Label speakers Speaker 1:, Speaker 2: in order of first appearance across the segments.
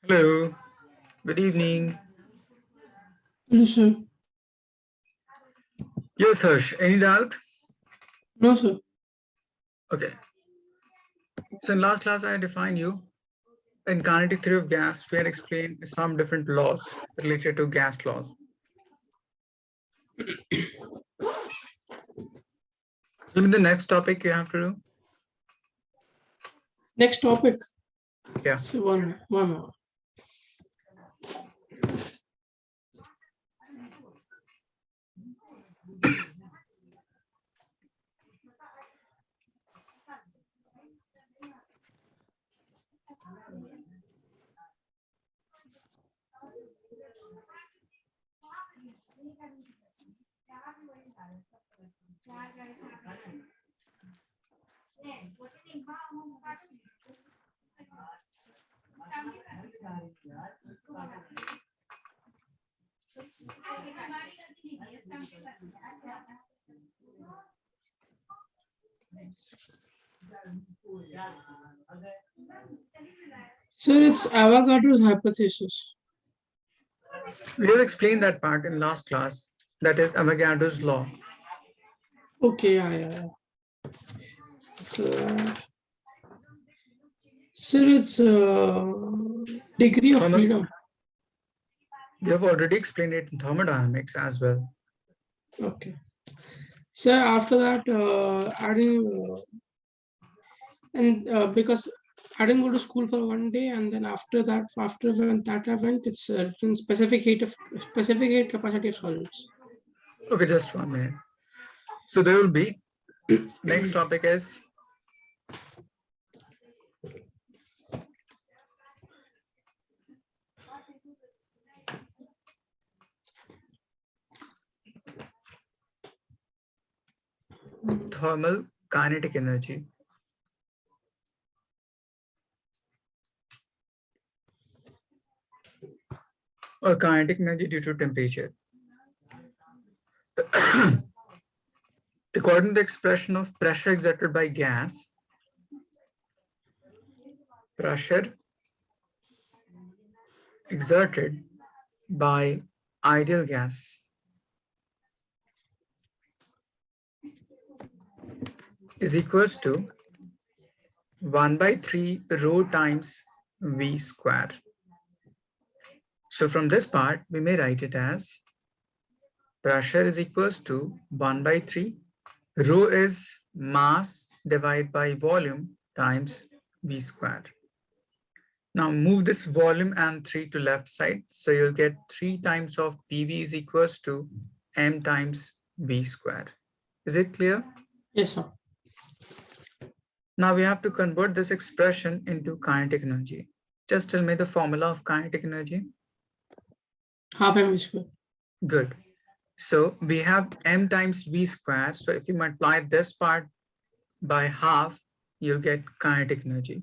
Speaker 1: Hello, good evening.
Speaker 2: Hello, sir.
Speaker 1: Yes, Harsh, any doubt?
Speaker 2: No, sir.
Speaker 1: Okay, so in last class I defined you. In kinetic theory of gas, we had explained some different laws related to gas laws. Tell me the next topic you have to do.
Speaker 2: Next topic.
Speaker 1: Yeah.
Speaker 2: So one more. Sir, it's Avogadro's hypothesis.
Speaker 1: We have explained that part in last class. That is Avogadro's law.
Speaker 2: Okay, yeah. So, sir, it's degree of freedom.
Speaker 1: We have already explained it in thermodynamics as well.
Speaker 2: Okay. So after that, because I didn't go to school for one day, and then after when that happened, it's written specific heat capacity of solids.
Speaker 1: Okay, just 1 minute. So there will be, next topic is thermal kinetic energy. Or kinetic energy due to temperature. According to the expression of pressure exerted by gas, pressure exerted by ideal gas is equals to 1 by 3 rho times V square. So from this part, we may write it as pressure is equals to 1 by 3. Rho is mass divided by volume times V square. Now move this volume and 3 to left side. So you'll get 3 times of PV is equals to M times V square. Is it clear?
Speaker 2: Yes, sir.
Speaker 1: Now we have to convert this expression into kinetic energy. Just tell me the formula of kinetic energy.
Speaker 2: Half mv square.
Speaker 1: Good. So we have M times V square. So if you multiply this part by half, you'll get kinetic energy.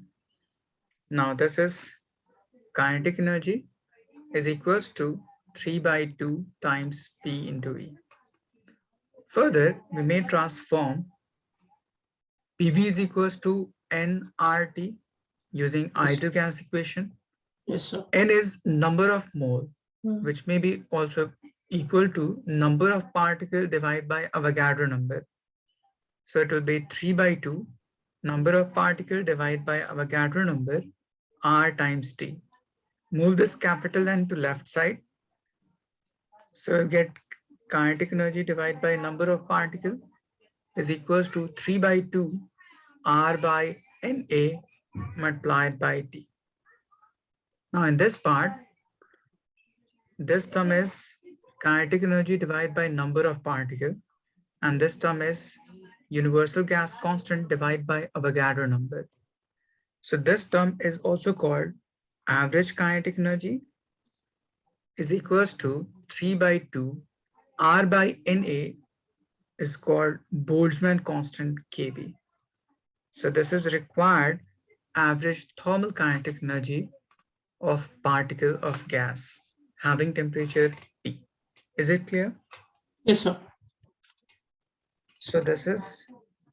Speaker 1: Now this is kinetic energy is equals to 3 by 2 times P into V. Further, we may transform PV is equals to nRT using ideal gas equation.
Speaker 2: Yes, sir.
Speaker 1: N is number of mole, which may be also equal to number of particles divided by Avogadro number. So it will be 3 by 2 number of particles divided by Avogadro number R times T. Move this capital N to left side. So you'll get kinetic energy divided by number of particles is equals to 3 by 2 R by Na multiplied by T. Now in this part, this term is kinetic energy divided by number of particles, and this term is universal gas constant divided by Avogadro number. So this term is also called average kinetic energy is equals to 3 by 2 R by Na is called Boltzmann constant Kb. So this is required average thermal kinetic energy of particle of gas having temperature T. Is it clear?
Speaker 2: Yes, sir.
Speaker 1: So this is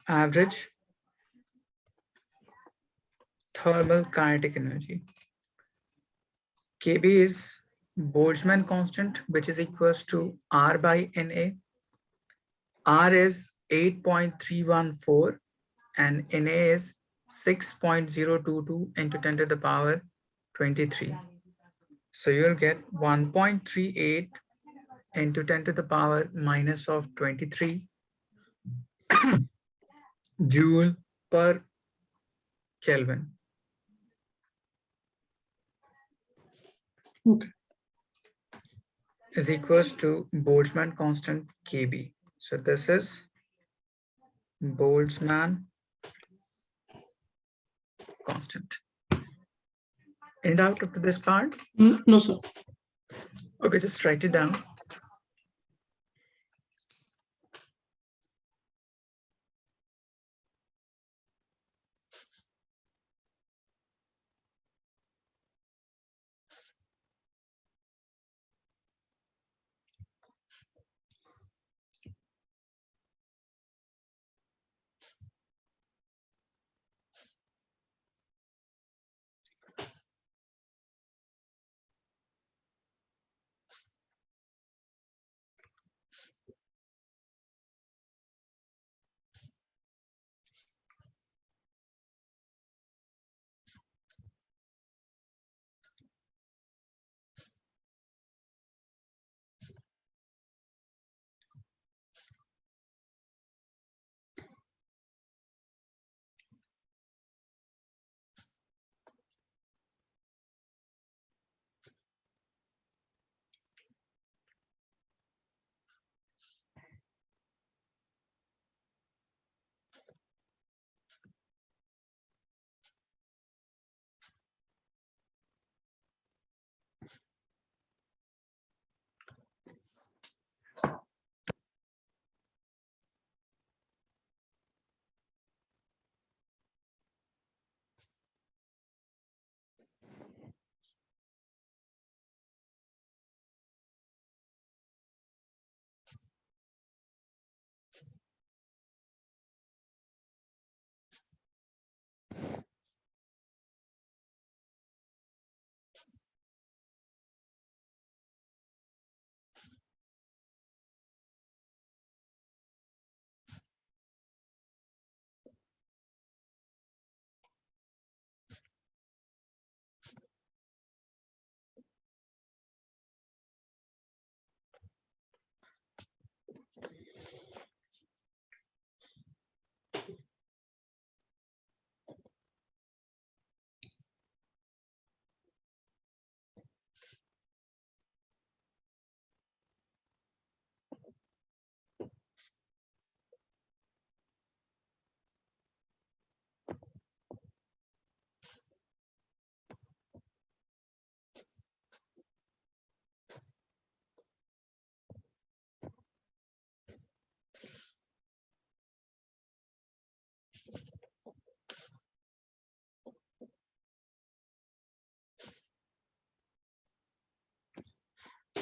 Speaker 1: average thermal kinetic energy. Kb is Boltzmann constant, which is equals to R by Na. R is 8.314 and Na is 6.022 into 10 to the power 23. So you'll get 1.38 into 10 to the power minus of 23 joule per Kelvin.
Speaker 2: Okay.
Speaker 1: Is equals to Boltzmann constant Kb. So this is Boltzmann constant. Any doubt up to this part?
Speaker 2: No, sir.
Speaker 1: Okay, just write it down.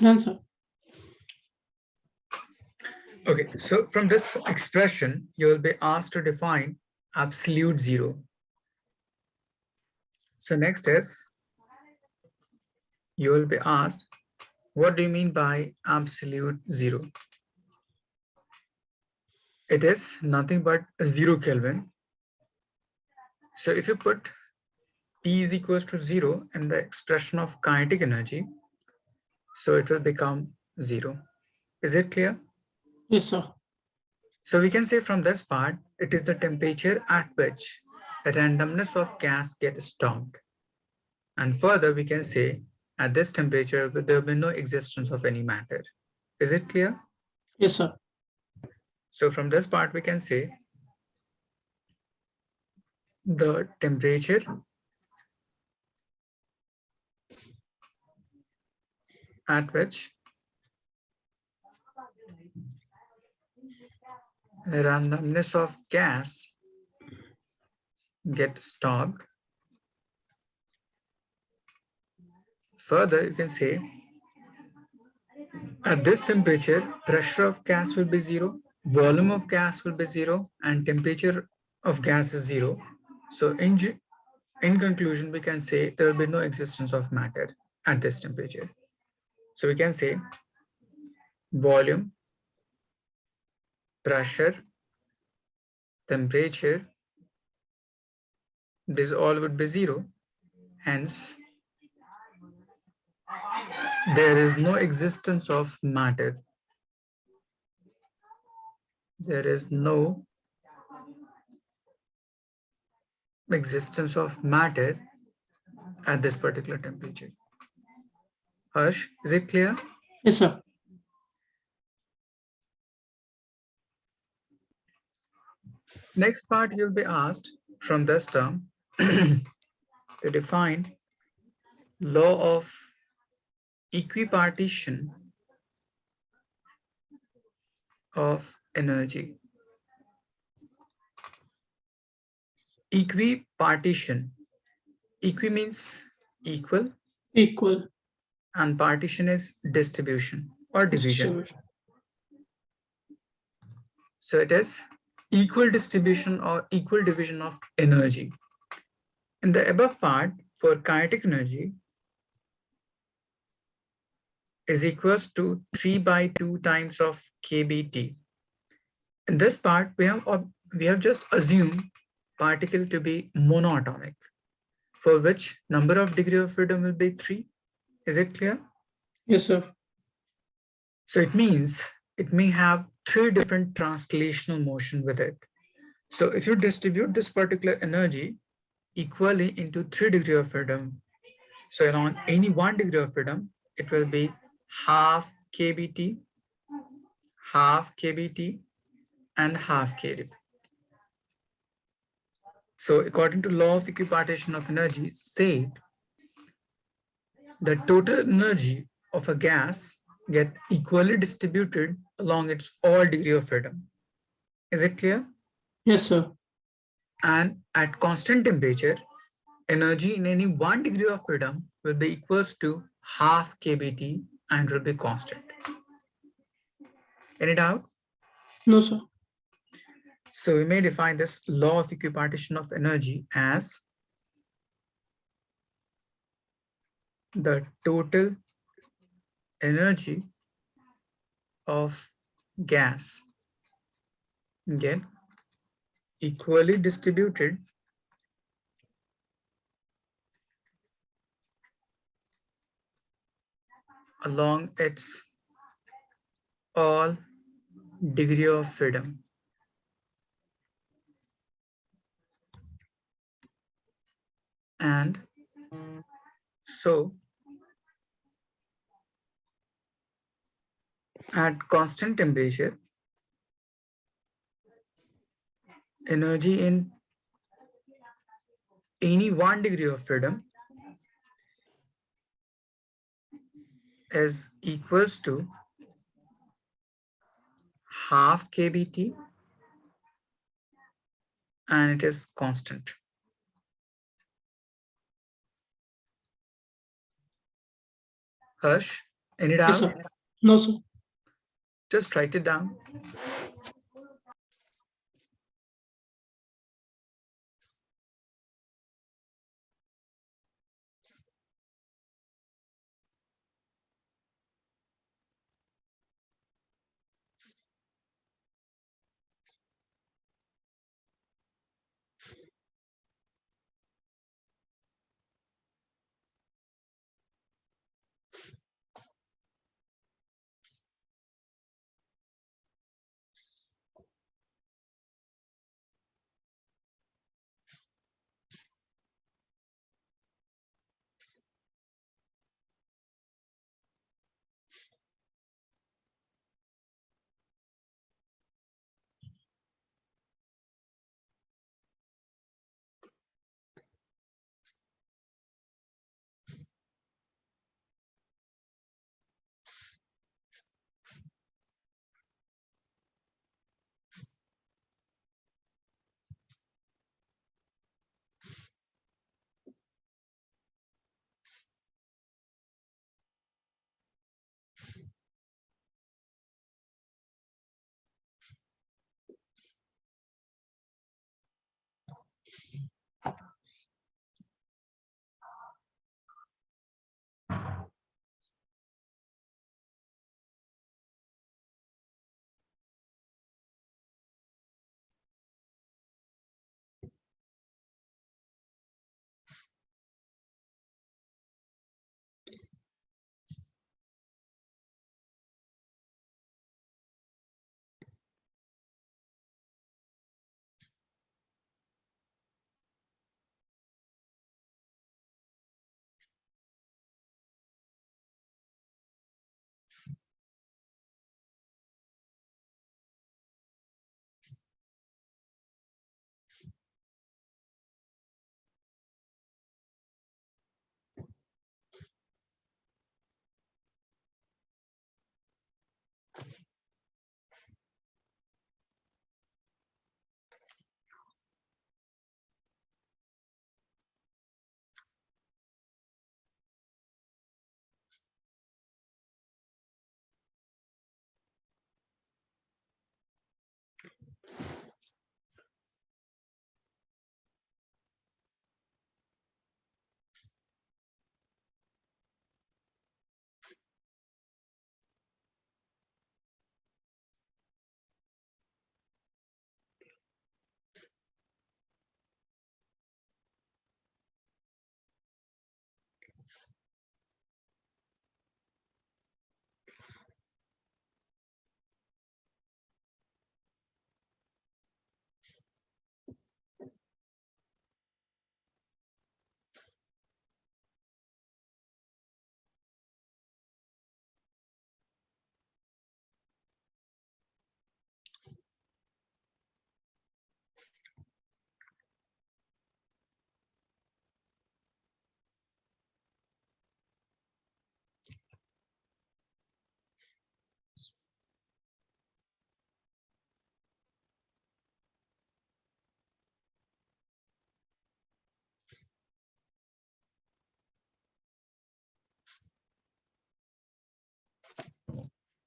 Speaker 2: Done, sir.
Speaker 1: Okay, so from this expression, you will be asked to define absolute zero. So next is, you will be asked, what do you mean by absolute zero? It is nothing but 0 Kelvin. So if you put T is equals to 0 in the expression of kinetic energy, so it will become 0. Is it clear?
Speaker 2: Yes, sir.
Speaker 1: So we can say from this part, it is the temperature at which the randomness of gas gets stopped. And further, we can say at this temperature, there will be no existence of any matter. Is it clear?
Speaker 2: Yes, sir.
Speaker 1: So from this part, we can say the temperature at which randomness of gas gets stopped. Further, you can say at this temperature, pressure of gas will be 0, volume of gas will be 0, and temperature of gas is 0. So in conclusion, we can say there will be no existence of matter. at this temperature. So we can say volume, pressure, temperature, this all would be zero. Hence, there is no existence of matter. There is no existence of matter at this particular temperature. Harsh, is it clear?
Speaker 2: Yes, sir.
Speaker 1: Next part, you'll be asked from this term to define law of equipartition of energy. Equipartition. Equi means equal,
Speaker 2: Equal
Speaker 1: and partition is distribution or division.
Speaker 2: distribution.
Speaker 1: So it is equal distribution or equal division of energy. In the above part, for kinetic energy is equals to 3 by 2 times of kBt. In this part, we have just assumed particle to be monoatomic, for which number of degree of freedom will be 3. Is it clear?
Speaker 2: Yes, sir.
Speaker 1: So it means it may have 3 different translational motion with it. So if you distribute this particular energy equally into 3 degree of freedom, so on any 1 degree of freedom, it will be half kBt, and half kDp. So according to law of equipartition of energy, said the total energy of a gas get equally distributed along its all degree of freedom. Is it clear?
Speaker 2: Yes, sir.
Speaker 1: And at constant temperature, energy in any 1 degree of freedom will be equals to half kBt and will be constant. Any doubt?
Speaker 2: No, sir.
Speaker 1: So we may define this law of equipartition of energy as the total energy of gas get equally distributed along its all degree of freedom. And so at constant temperature, energy in any 1 degree of freedom is equals to half kBt and it is constant. Harsh, any doubt?
Speaker 2: Yes, sir. No, sir.
Speaker 1: Just write it down.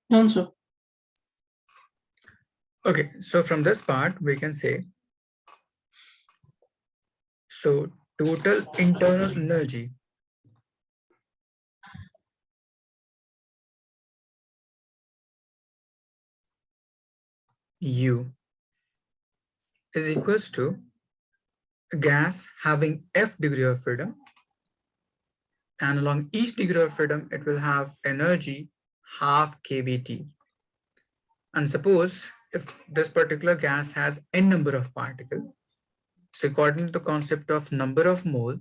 Speaker 2: Done, sir.
Speaker 1: Okay, so from this part, we can say, so total internal energy U is equals to a gas having F degree of freedom, and along each degree of freedom, it will have energy half kBT. And suppose if this particular gas has n number of particles, so according to the concept of number of moles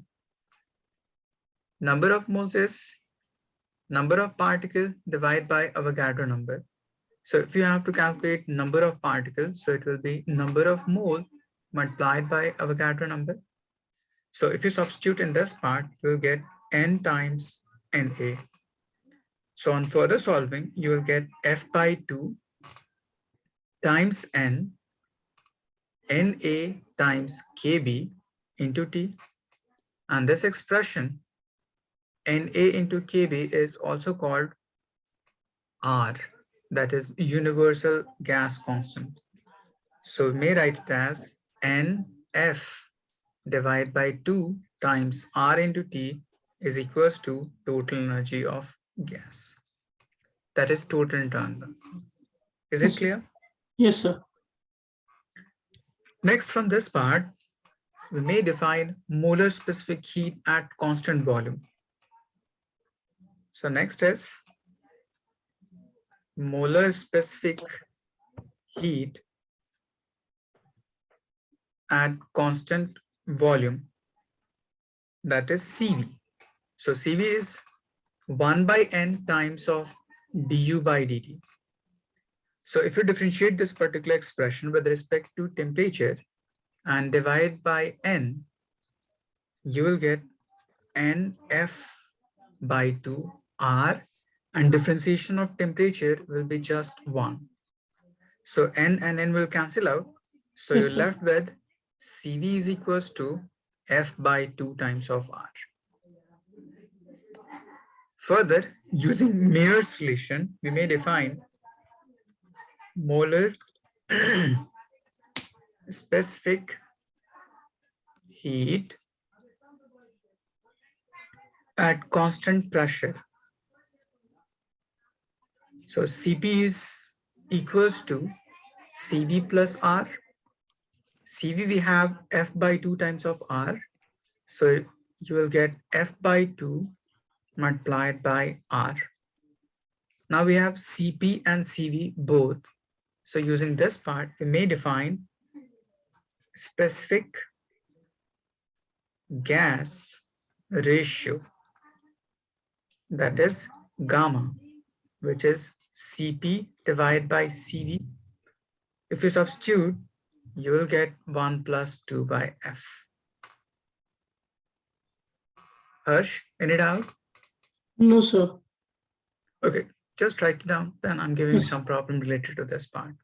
Speaker 1: is number of particles divided by Avogadro number. So if you have to calculate number of particles, so it will be number of mole multiplied by Avogadro number. So if you substitute in this part, you'll get n times Na. So on further solving, you will get F by 2 times N, Na times Kb into T. And this expression, Na into Kb, is also called R, that is universal gas constant. So we may write it as Nf divided by 2 times R into T is equals to total energy of gas. That is total internal. Is it clear?
Speaker 2: Yes, sir.
Speaker 1: Next, from this part, we may define molar specific heat at constant volume. So next is molar specific heat at constant volume, that is CV. So CV is 1 by n times of du by dt. So if you differentiate this particular expression with respect to temperature and divide by n, you will get Nf by 2 R, and differentiation of temperature will be just 1. So n and n will cancel out. So
Speaker 2: Yes,
Speaker 1: you're
Speaker 2: sir.
Speaker 1: left with CV is equals to F by 2 times of R. Further, using Mayer's relation, we may define molar specific heat at constant pressure. So Cp is equals to Cv plus R. Cv we have F by 2 times of R. So you will get F by 2 multiplied by R. Now we have Cp and Cv both. So using this part, we may define specific gas ratio, that is gamma, which is Cp divided by Cv. If you substitute, you will get 1 plus 2 by F. Harsh, any doubt?
Speaker 2: No, sir.
Speaker 1: Okay, just write it down. Then I'm giving you
Speaker 2: Yes.
Speaker 1: some problem related to this part.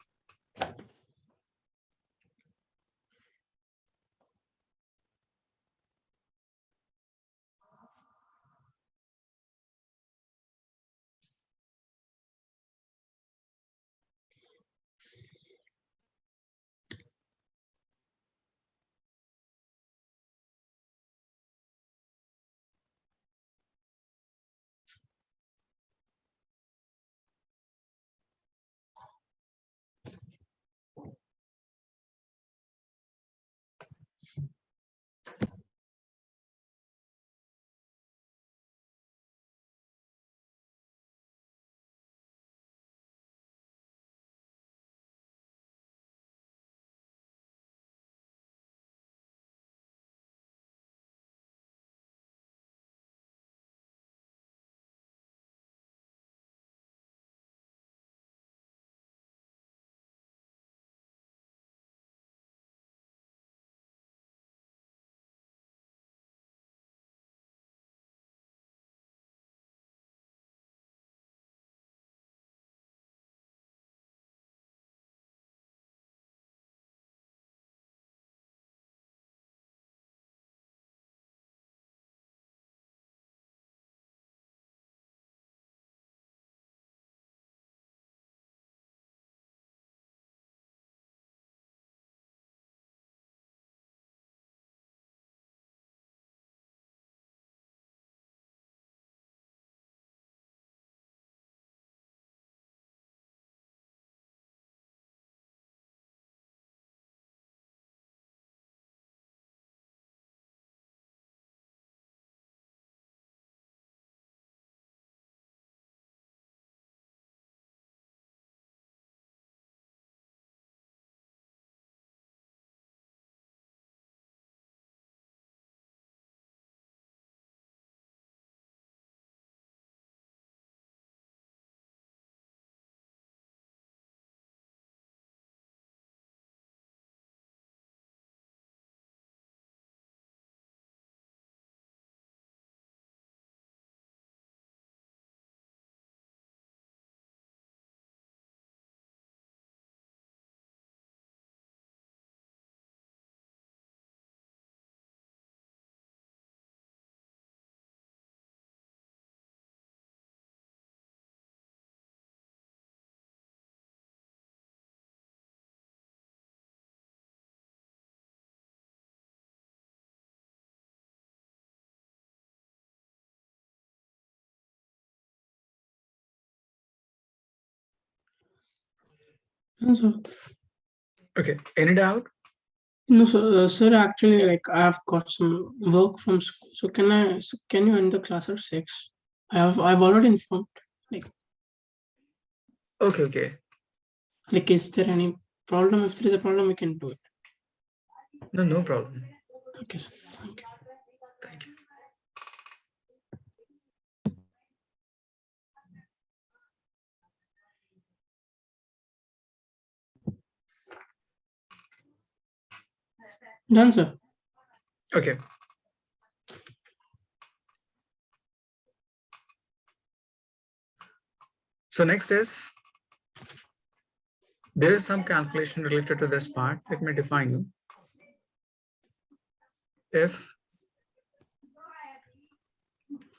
Speaker 2: Sir.
Speaker 1: Okay, any doubt?
Speaker 2: No, sir. Actually, like I have got some work from school. So can you end the class at 6? I've already informed.
Speaker 1: Okay.
Speaker 2: Like, is there any problem? If there is a problem, we can do it.
Speaker 1: No problem.
Speaker 2: Okay, sir. Thank you.
Speaker 1: Thank you.
Speaker 2: Done, sir.
Speaker 1: Okay. So next is, there is some calculation related to this part. Let me define you. If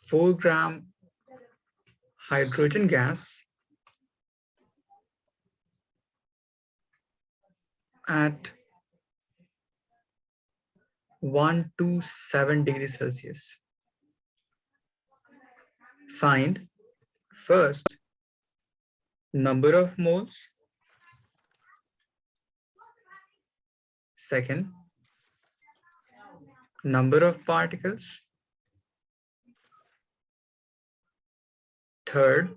Speaker 1: 4 gram hydrogen gas at 127 degrees Celsius, find first number of moles, second number of particles, third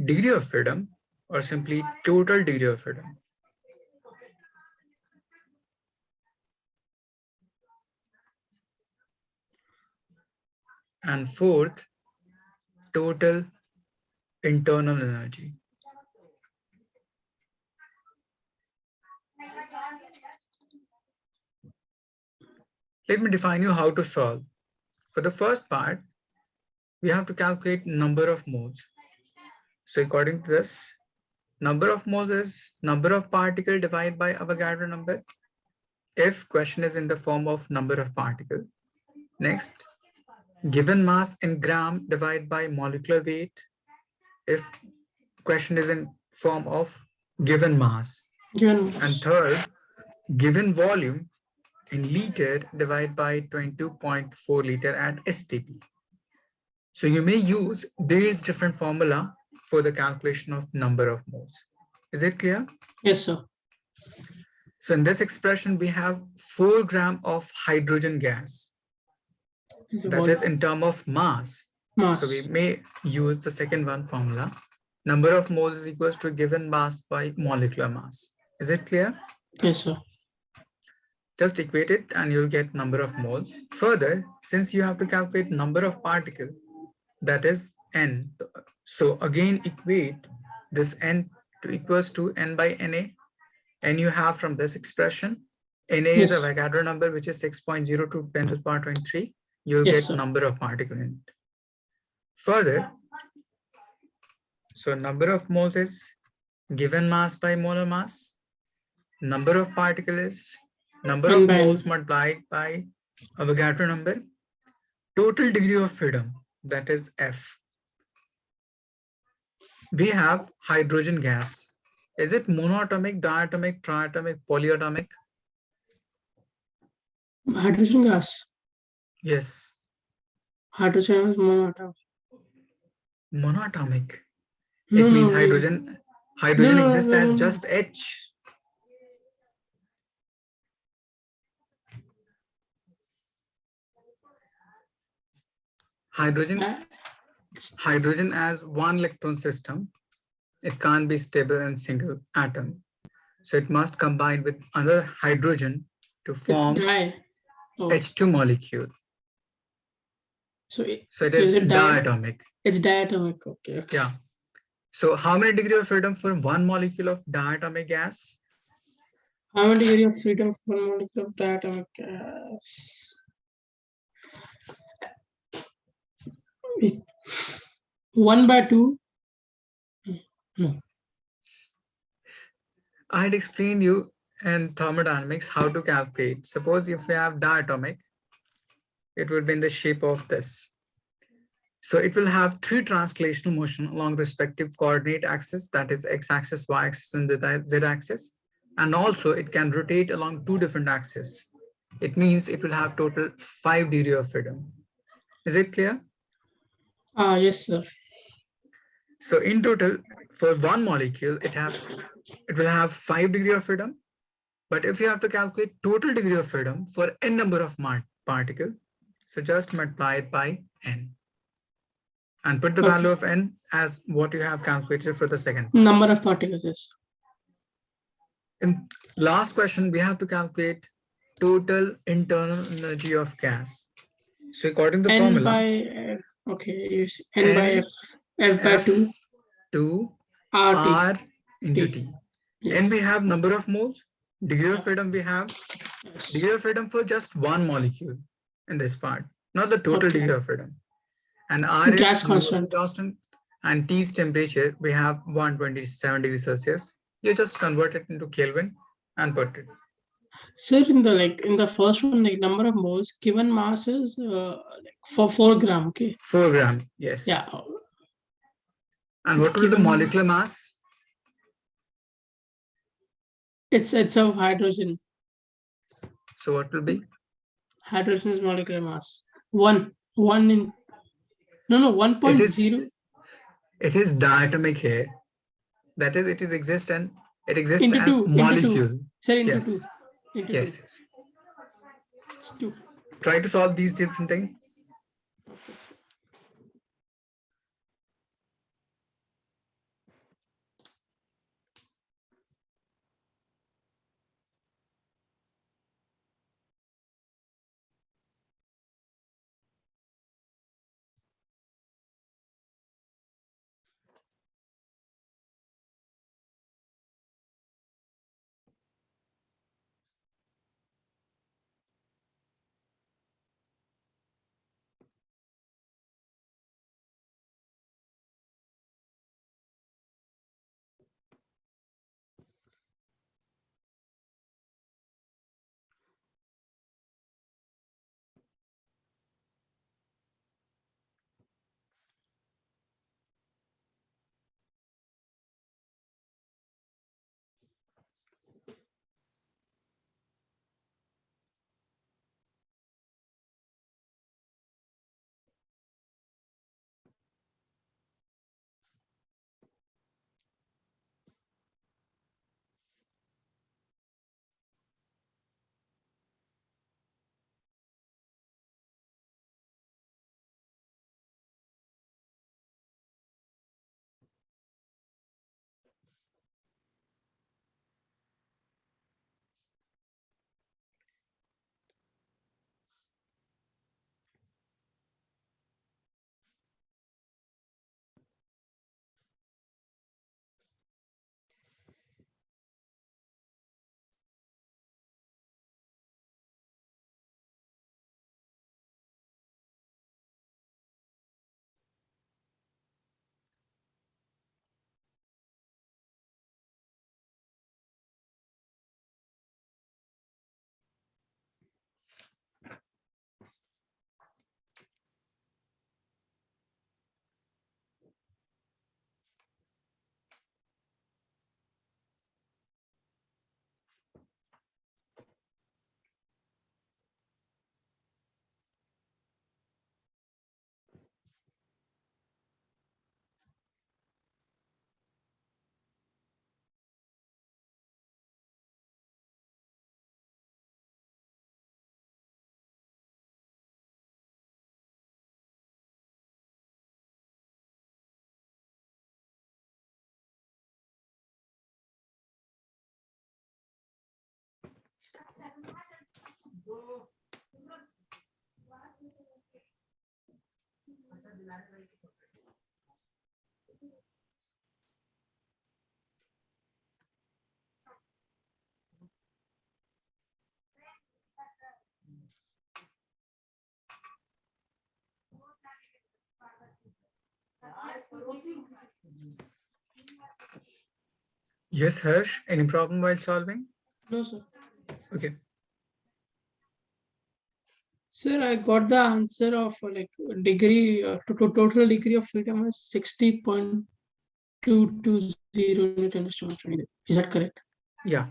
Speaker 1: degree of freedom, or simply total degree of freedom, and fourth total internal energy. Let me define you how to solve. For the first part, we have to calculate number of moles. So according to this, number of moles is number of particle divided by Avogadro number, if question is in the form of number of particle. Next, given mass in gram divided by molecular weight, if question is in form of given mass. And third, given volume in liter divided by 22.4 liter at STP. So you may use these different formula for the calculation of number of moles. Is it clear?
Speaker 2: Yes, sir.
Speaker 1: So in this expression, we have 4 gram of hydrogen gas. That is in term of mass. So we may use the second one formula. Number of moles is equals to given mass by molecular mass. Is it clear?
Speaker 2: Yes, sir.
Speaker 1: Just equate it and you'll get number of moles. Further, since you have to calculate number of particle, that is n. So again, equate this n to equals to n by Na. And you have from this expression, Na is a Avogadro number, which is 6.02 10 to the power 23. You'll get number of particle in it. Further, so number of moles is given mass by molar mass. Number of particle is number of moles multiplied by Avogadro number. Total degree of freedom, that is F. We have hydrogen gas. Is it monoatomic, diatomic, triatomic, polyatomic?
Speaker 2: Hydrogen gas.
Speaker 1: Yes.
Speaker 2: Hydrogen is monoatomic.
Speaker 1: Monoatomic. It means hydrogen exists as just H. Hydrogen as one electron system. It can't be stable in single atom. So it must combine with other hydrogen to form H2 molecule. So it is diatomic.
Speaker 2: It's diatomic. Okay.
Speaker 1: Yeah. So how many degree of freedom for one molecule of diatomic gas?
Speaker 2: How many degree of freedom for one molecule of diatomic gas? 1/2. No.
Speaker 1: I had explained you in thermodynamics how to calculate. Suppose if we have diatomic, it would be in the shape of this. So it will have 3 translational motion along respective coordinate axis, that is x-axis, y-axis, and the z-axis. And also it can rotate along 2 different axes. It means it will have total 5 degree of freedom. Is it clear?
Speaker 2: Yes, sir.
Speaker 1: So in total, for one molecule, it will have 5 degree of freedom. But if you have to calculate total degree of freedom for n number of particle, so just multiply it by n and put the value of n as what you have calculated for the second part.
Speaker 2: Number of particles, yes.
Speaker 1: In last question, we have to calculate total internal energy of gas. So according to the
Speaker 2: N
Speaker 1: formula,
Speaker 2: by okay, N by F by 2
Speaker 1: R into
Speaker 2: T.
Speaker 1: T.
Speaker 2: Yes.
Speaker 1: And we have number of moles, degree of freedom we have, degree of freedom for just one molecule in this part, not the total degree of freedom. And R
Speaker 2: gas
Speaker 1: is
Speaker 2: constant.
Speaker 1: constant, and T's temperature, we have 127 degrees Celsius. You just convert it into Kelvin and put it.
Speaker 2: Sir, in the first one, number of moles, given mass is for 4 gram, okay?
Speaker 1: 4 gram, yes.
Speaker 2: Yeah.
Speaker 1: And what will be the molecular mass?
Speaker 2: It's of hydrogen.
Speaker 1: So what will be?
Speaker 2: Hydrogen's molecular mass. 1 in 1.0.
Speaker 1: It is diatomic here. That is, it exists as
Speaker 2: into
Speaker 1: molecule.
Speaker 2: Sir, into
Speaker 1: yes.
Speaker 2: 2. Into
Speaker 1: yes.
Speaker 2: 2.
Speaker 1: Yes.
Speaker 2: It's 2.
Speaker 1: Try to solve these different things. Yes, Harsh. Any problem while solving?
Speaker 2: No, sir.
Speaker 1: Okay.
Speaker 2: Sir, I got the answer of degree total degree of freedom is 60.220 Newton per meter. Is that correct?
Speaker 1: Yeah.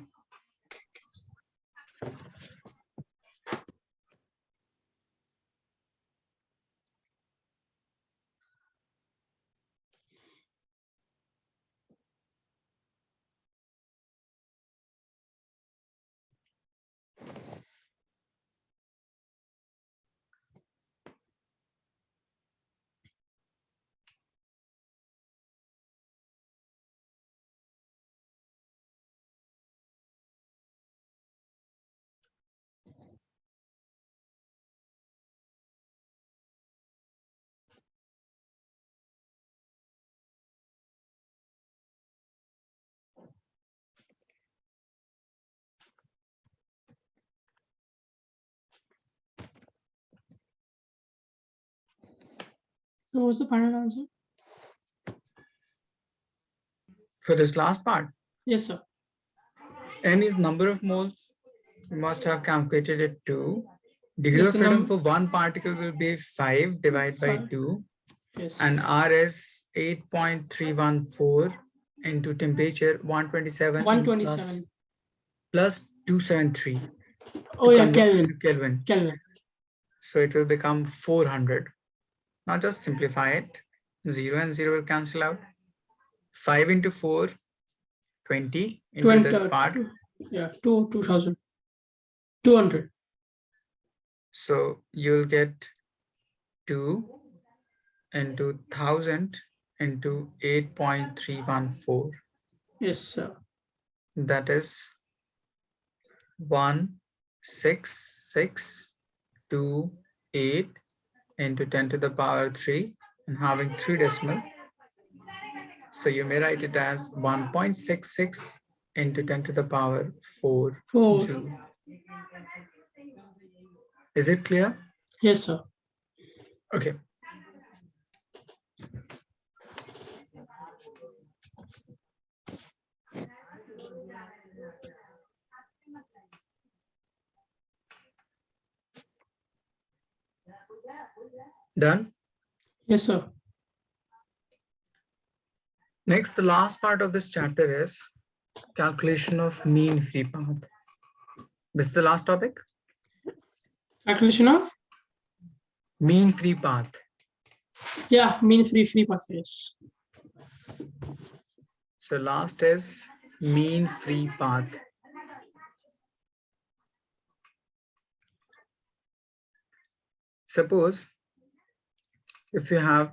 Speaker 2: So what's the final answer?
Speaker 1: For this last part,
Speaker 2: Yes, sir.
Speaker 1: n is number of moles. You must have calculated it 2. Degree
Speaker 2: Yes,
Speaker 1: of freedom for one particle will be 5 divided by 2.
Speaker 2: Yes.
Speaker 1: And R is 8.314 into temperature 127
Speaker 2: 127.
Speaker 1: plus 273.
Speaker 2: Oh yeah,
Speaker 1: convert
Speaker 2: Kelvin.
Speaker 1: into Kelvin.
Speaker 2: Kelvin.
Speaker 1: So it will become 400. Now just simplify it. 0 and 0 will cancel out. 5 into 4, 20 into
Speaker 2: 20,
Speaker 1: this part.
Speaker 2: Yeah, 2,000. 200.
Speaker 1: So you'll get 2 into 1000 into 8.314.
Speaker 2: Yes, sir.
Speaker 1: That is 16628 into 10 to the power 3 and having 3 decimal. So you may write it as 1.66 into 10 to the power 4 joule. Is it clear?
Speaker 2: Yes, sir.
Speaker 1: Okay. Done?
Speaker 2: Yes, sir.
Speaker 1: Next, the last part of this chapter is calculation of mean free path. This is the last topic.
Speaker 2: Calculation of?
Speaker 1: Mean free path.
Speaker 2: Yeah, mean free path, yes.
Speaker 1: So last is mean free path. Suppose if you have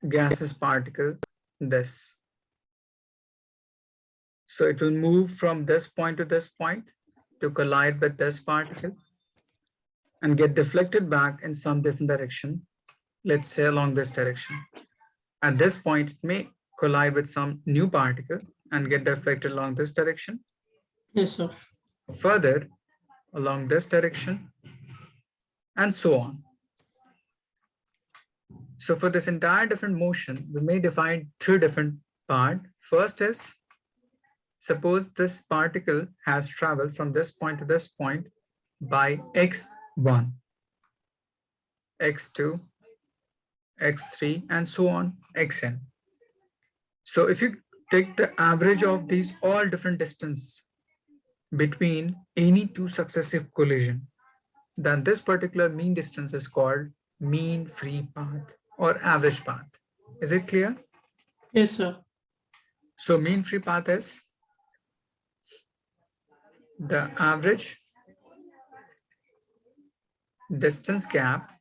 Speaker 1: gaseous particle, this. So it will move from this point to this point to collide with this particle and get deflected back in some different direction. Let's say along this direction. At this point, it may collide with some new particle and get deflected along this direction.
Speaker 2: Yes, sir.
Speaker 1: Further, along this direction, and so on. So for this entire different motion, we may define 3 different parts. First is, suppose this particle has traveled from this point to this point by x1, x2, x3, and so on, xn. So if you take the average of these all different distance between any two successive collision, then this particular mean distance is called mean free path or average path. Is it clear?
Speaker 2: Yes, sir.
Speaker 1: So mean free path is the average distance gap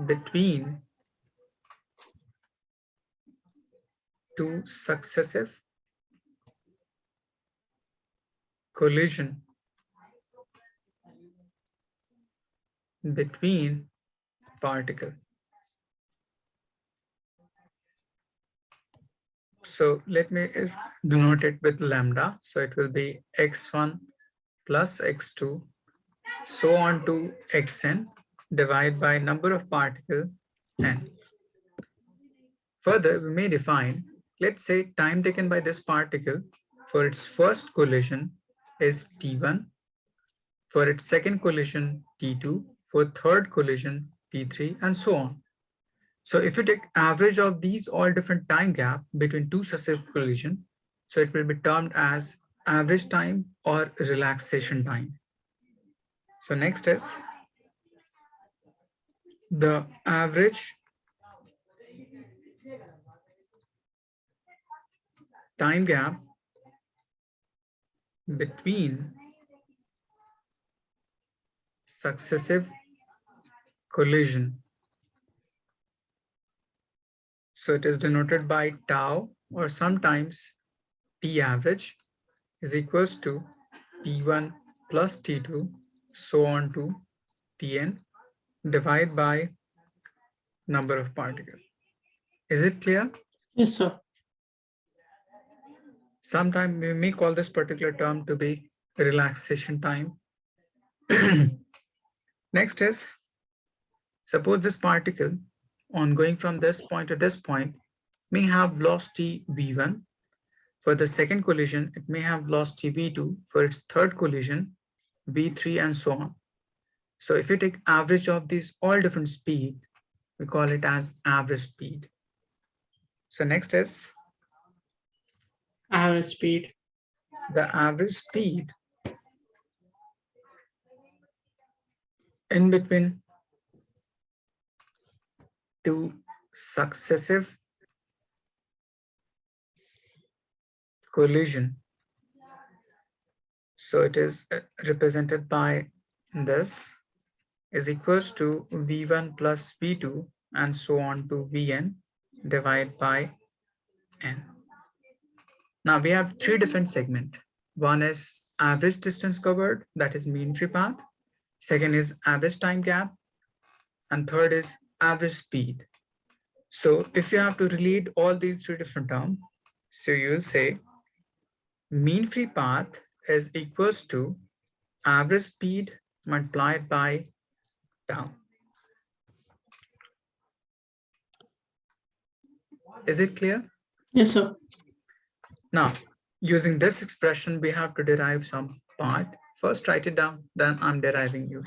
Speaker 1: between two successive collision between particle. So let me denote it with lambda. So it will be x1 plus x2, so on to xn, divided by number of particle n. Further, we may define, let's say time taken by this particle for its first collision is t1, for its second collision t2, for third collision t3, and so on. So if you take average of these all different time gap between two successive collision, so it will be termed as average time or relaxation time. So next is the average time gap between successive collision. So it is denoted by tau, or sometimes T average is equals to T1 plus T2, so on to Tn, divided by number of particles. Is it clear?
Speaker 2: Yes, sir.
Speaker 1: Sometimes we may call this particular term to be relaxation time. Next is Suppose this particle on going from this point to this point may have velocity v1. For the second collision, it may have velocity v2. For its third collision, v3 and so on. So if you take average of these all different speed, we call it as average speed. So next is
Speaker 2: average speed.
Speaker 1: the average speed in between two successive collision. So it is represented by this is equals to v1 plus v2 and so on to vn divided by n. Now we have three different segments. One is average distance covered, that is mean free path. Second is average time gap. And third is average speed. So if you have to relate all these three different terms, so you'll say mean free path is equals to average speed multiplied by tau. Is it clear?
Speaker 2: Yes, sir.
Speaker 1: Now, using this expression, we have to derive some part. First, write it down, then I'm deriving you.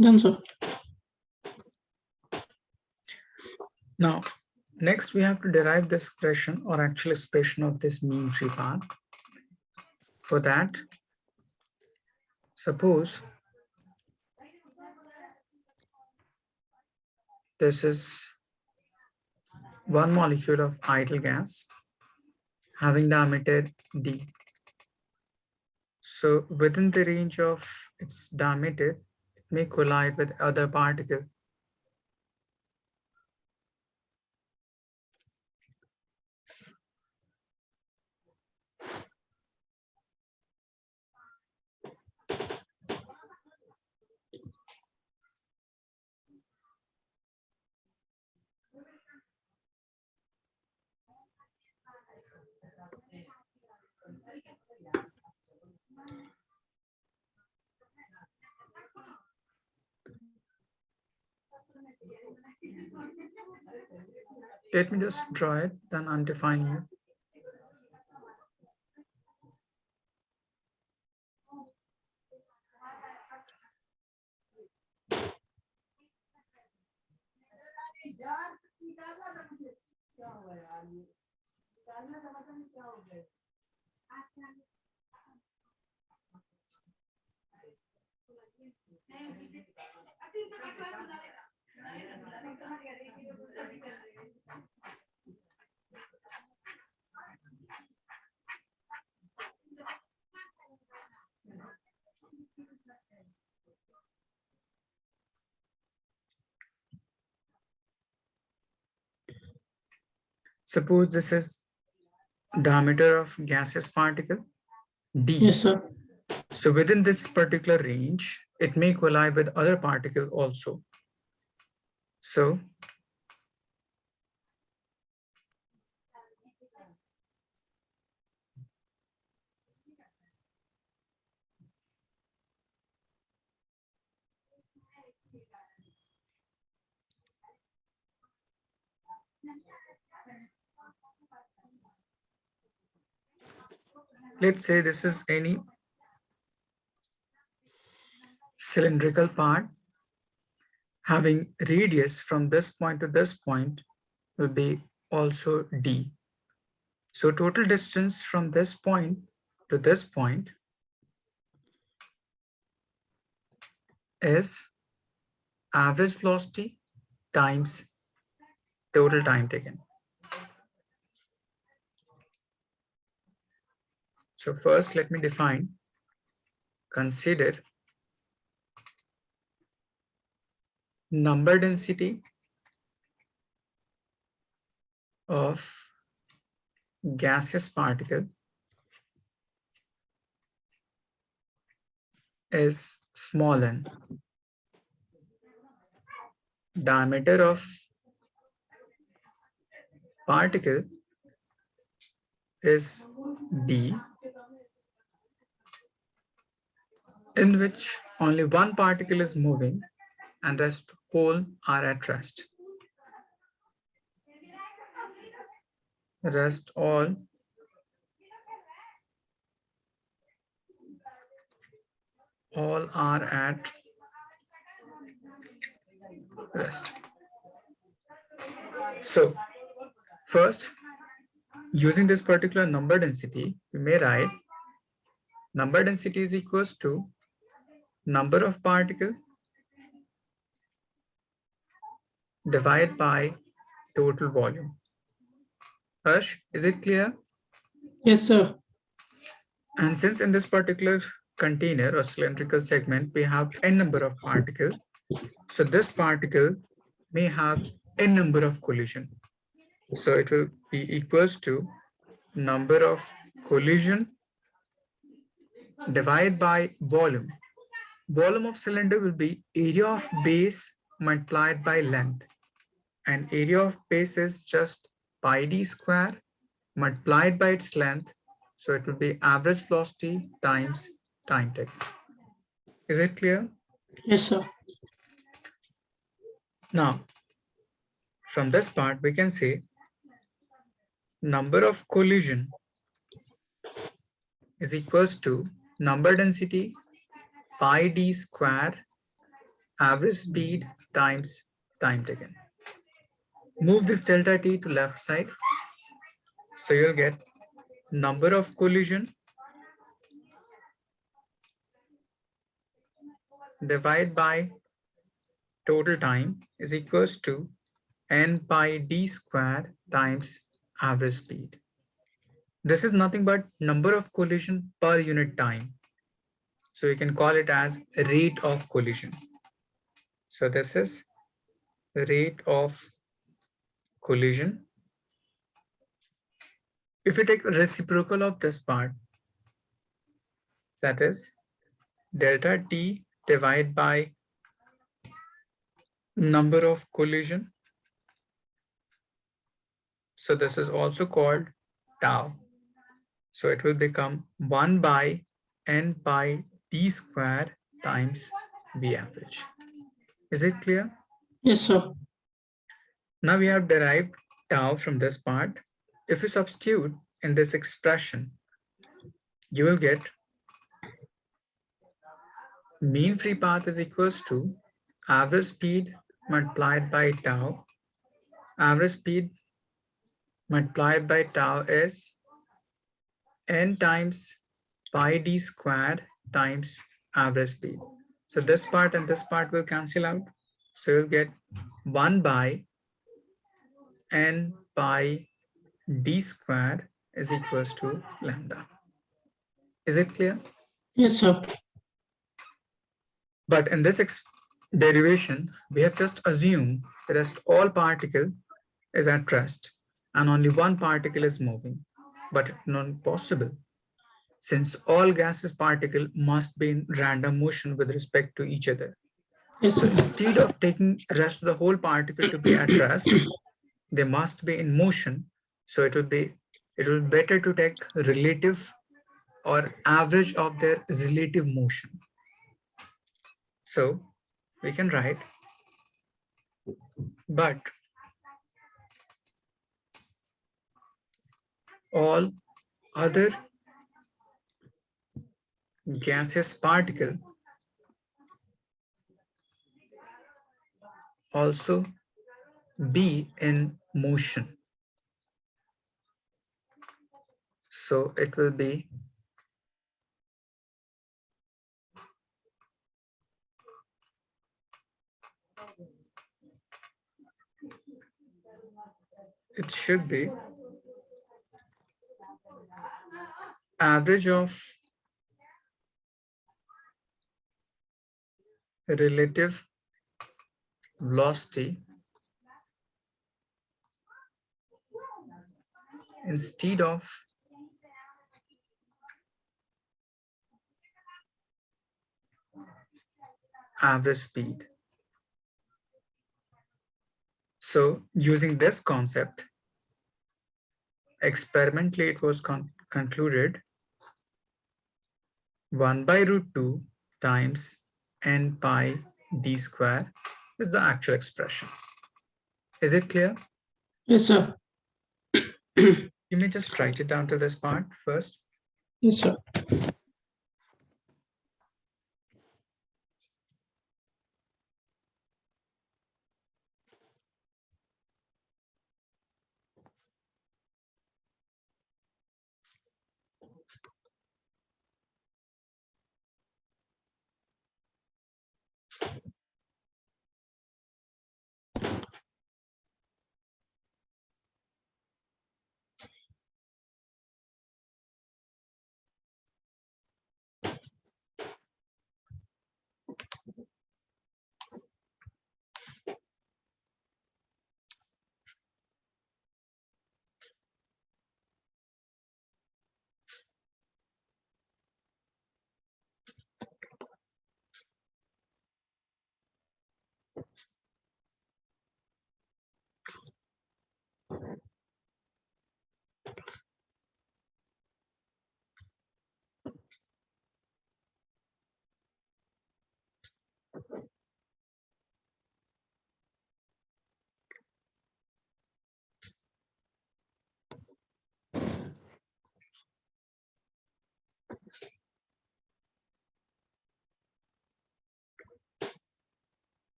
Speaker 2: Done, sir.
Speaker 1: Now, next we have to derive this expression or actual expression of this mean free path. For that, suppose this is one molecule of ideal gas having diameter d. So within the range of its diameter, it may collide with other particle. Let me just draw it, then undefine you. Suppose this is diameter of gaseous particle, d.
Speaker 2: Yes, sir.
Speaker 1: So within this particular range, it may collide with other particles also. So let's say this is any cylindrical part having radius from this point to this point will be also d. So total distance from this point to this point is average velocity times total time taken. So first, let me consider number density of gaseous particle is small n. Diameter of particle is d, in which only one particle is moving and rest whole are at rest. Rest all are at rest. So first, using this particular number density, we may write number density is equals to number of particle divided by total volume. Harsh, is it clear?
Speaker 2: Yes, sir.
Speaker 1: And since in this particular container or cylindrical segment, we have n number of particles, so this particle may have n number of collision. So it will be equals to number of collision divided by volume. Volume of cylinder will be area of base multiplied by length. And area of base is just pi d square multiplied by its length. So it will be average velocity times time taken. Is it clear?
Speaker 2: Yes, sir.
Speaker 1: Now, from this part, we can say number of collision is equals to number density pi d square average speed times time taken. Move this delta t to left side. So you'll get number of collision divided by total time is equals to n pi d square times average speed. This is nothing but number of collision per unit time. So you can call it as rate of collision. So this is rate of collision. If you take reciprocal of this part, that is delta t divided by number of collision. So this is also called tau. So it will become 1 by n pi d square times v average. Is it clear?
Speaker 2: Yes, sir.
Speaker 1: Now we have derived tau from this part. If you substitute in this expression, you will get mean free path is equals to average speed multiplied by tau. Average speed multiplied by tau is n times pi d squared times average speed. So this part and this part will cancel out. So you'll get 1 by n pi d squared is equals to lambda. Is it clear?
Speaker 2: Yes, sir.
Speaker 1: But in this derivation, we have just assumed the rest all particle is at rest and only one particle is moving. But it's not possible since all gaseous particle must be in random motion with respect to each other.
Speaker 2: Yes,
Speaker 1: So
Speaker 2: sir.
Speaker 1: instead of taking rest of the whole particle to be at rest, they must be in motion. So it will be better to take relative or average of their relative motion. So we can write, but all other gaseous particle also be in motion. So it will be it should be average of relative velocity instead of average speed. So using this concept, experimentally it was concluded 1 by root 2 times n pi d square is the actual expression. Is it clear?
Speaker 2: Yes, sir.
Speaker 1: You may just write it down to this part first.
Speaker 2: Yes, sir.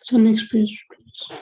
Speaker 2: So next page, please.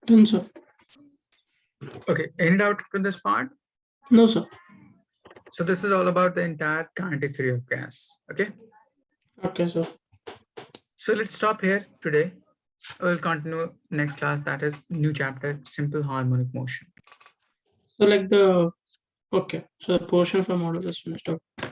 Speaker 2: Done, sir.
Speaker 1: Okay, any doubt to this part?
Speaker 2: No, sir.
Speaker 1: So this is all about the entire kinetic theory of gas. Okay.
Speaker 2: Okay, sir.
Speaker 1: So let's stop here today. We'll continue next class, that is new chapter, simple harmonic motion.
Speaker 2: So like the, okay, so the portion from model is finished. Okay.